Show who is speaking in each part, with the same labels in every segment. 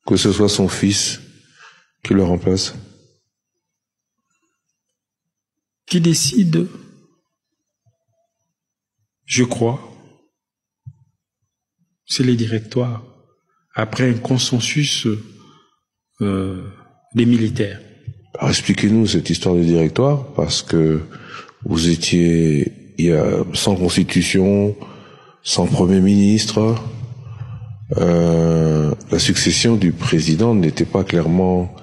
Speaker 1: que ce soit son fils qui le remplace?
Speaker 2: Qui décide, je crois, c'est les directoires, après un consensus des militaires.
Speaker 1: Alors expliquez-nous cette histoire du directoire, parce que vous étiez, sans constitution, sans premier ministre, la succession du président n'était pas clairement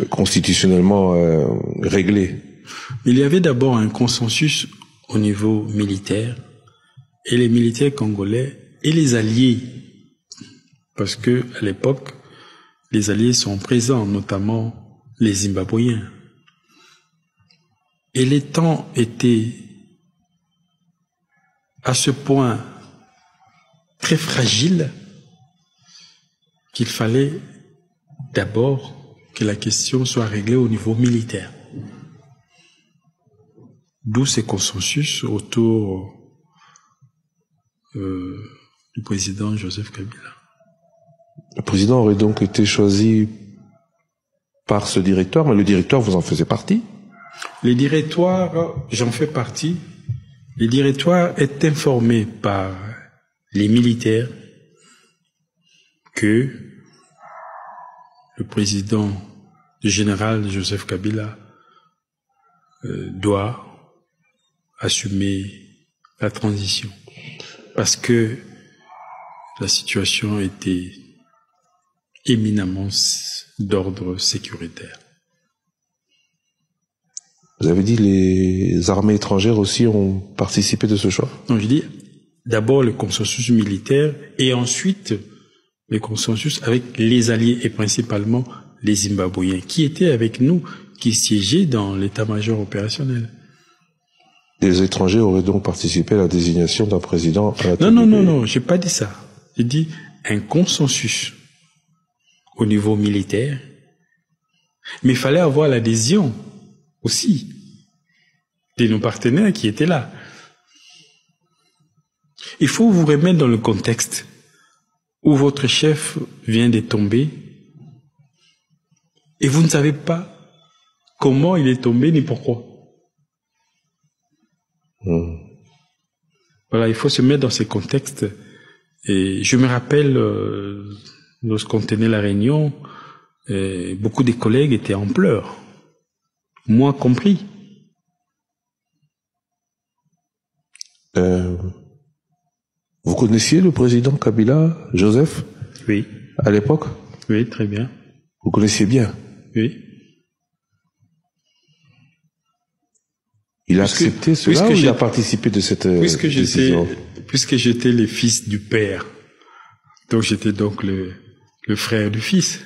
Speaker 1: constitutionnellement réglée.
Speaker 2: Il y avait d'abord un consensus au niveau militaire, et les militaires congolais et les alliés, parce que à l'époque, les alliés sont présents, notamment les Zimbabwéens. Et les temps étaient à ce point très fragiles qu'il fallait d'abord que la question soit réglée au niveau militaire. D'où ces consensus autour du président Joseph Kabila.
Speaker 1: Le président aurait donc été choisi par ce directoire, mais le directoire, vous en faisiez partie?
Speaker 2: Les directoires, j'en fais partie. Les directoires est informé par les militaires que le président, le général Joseph Kabila, doit assumer la transition. Parce que la situation était éminemment d'ordre sécuritaire.
Speaker 1: Vous avez dit les armées étrangères aussi ont participé de ce choix?
Speaker 2: Donc je dis d'abord le consensus militaire et ensuite le consensus avec les alliés et principalement les Zimbabwéens qui étaient avec nous, qui siégeaient dans l'état-major opérationnel.
Speaker 1: Les étrangers auraient donc participé à la désignation d'un président à la tête
Speaker 2: Non, j'ai pas dit ça. J'ai dit un consensus au niveau militaire, mais il fallait avoir l'adhésion aussi de nos partenaires qui étaient là. Il faut vous remettre dans le contexte où votre chef vient de tomber et vous ne savez pas comment il est tombé ni pourquoi. Voilà, il faut se mettre dans ces contextes. Et je me rappelle, lorsqu'on tenait la réunion, beaucoup de collègues étaient en pleurs, moi compris.
Speaker 1: Vous connaissiez le président Kabila, Joseph?
Speaker 2: Oui.
Speaker 1: À l'époque?
Speaker 2: Oui, très bien.
Speaker 1: Vous connaissiez bien?
Speaker 2: Oui.
Speaker 1: Il a accepté cela ou il a participé de cette décision?
Speaker 2: Puisque j'étais le fils du père, donc j'étais donc le frère du fils.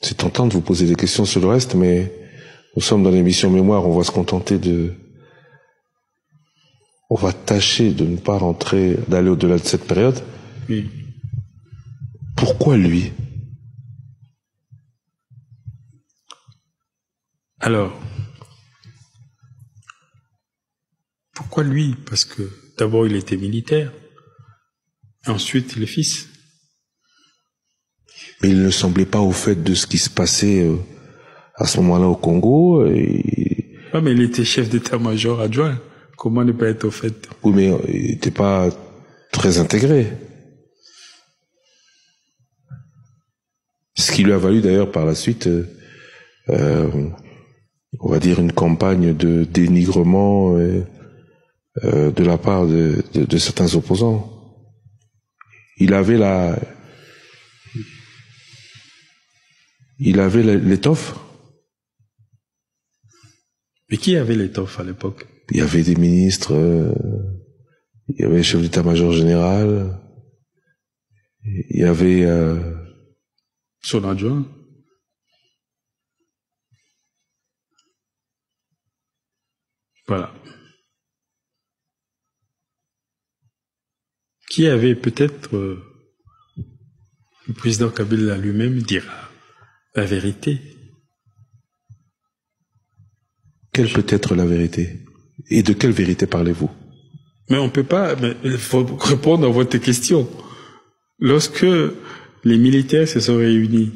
Speaker 1: C'est tentant de vous poser des questions sur le reste, mais nous sommes dans l'émission Mémoire, on va se contenter on va tâcher de ne pas d'aller au-delà de cette période.
Speaker 2: Oui.
Speaker 1: Pourquoi lui?
Speaker 2: Alors, pourquoi lui? Parce que d'abord il était militaire, et ensuite le fils.
Speaker 1: Mais il ne semblait pas au fait de ce qui se passait à ce moment-là au Congo.
Speaker 2: Ah, mais il était chef d'état-major adjoint. Comment ne pas être au fait?
Speaker 1: Oui, mais il n'était pas très intégré. Ce qui lui a valu d'ailleurs par la suite, on va dire, une campagne de dénigrement de la part de certains opposants. Il avait l'étoffe.
Speaker 2: Mais qui avait l'étoffe à l'époque?
Speaker 1: Il y avait des ministres, il y avait le chef d'état-major général, il y avait
Speaker 2: son adjoint. Voilà. Qui avait peut-être le président Kabila lui-même dira la vérité.
Speaker 1: Quelle peut être la vérité? Et de quelle vérité parlez-vous?
Speaker 2: Mais on peut pas, mais il faut répondre à votre question. Lorsque les militaires se sont réunis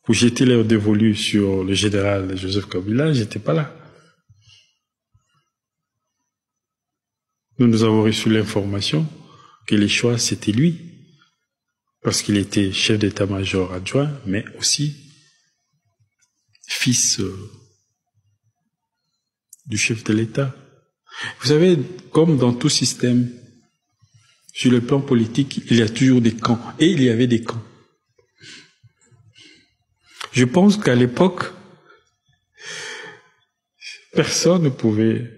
Speaker 2: pour jeter leur dévolu sur le général Joseph Kabila, j'étais pas là. Nous avons reçu l'information que les choix, c'était lui, parce qu'il était chef d'état-major adjoint, mais aussi fils du chef de l'État. Vous savez, comme dans tout système, sur le plan politique, il y a toujours des camps, et il y avait des camps. Je pense qu'à l'époque, personne ne pouvait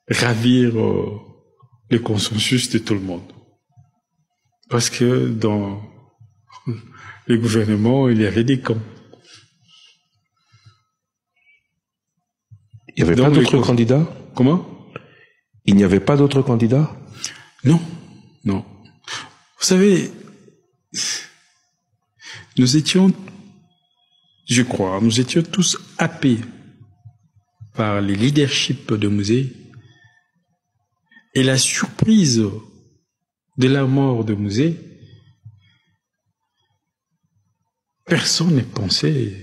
Speaker 2: ravir le consensus de tout le monde. Parce que dans le gouvernement, il y avait des camps.
Speaker 1: Il n'y avait pas d'autres candidats?
Speaker 2: Comment?
Speaker 1: Il n'y avait pas d'autres candidats?
Speaker 2: Non, non. Vous savez, nous étions tous happés par les leaderships de Mouzé et la surprise de la mort de Mouzé. Personne ne pensait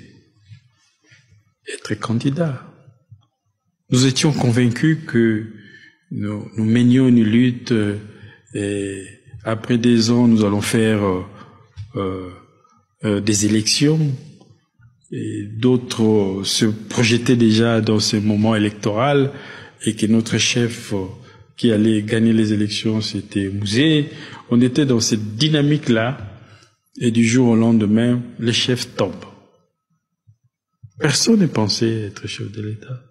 Speaker 2: être candidat. Nous étions convaincus que nous menions une lutte et après 2 ans, nous allons faire des élections. Et d'autres se projetaient déjà dans ce moment électoral et que notre chef qui allait gagner les élections, c'était Mouzé. On était dans cette dynamique-là et du jour au lendemain, le chef tombe. Personne ne pensait être chef de l'État.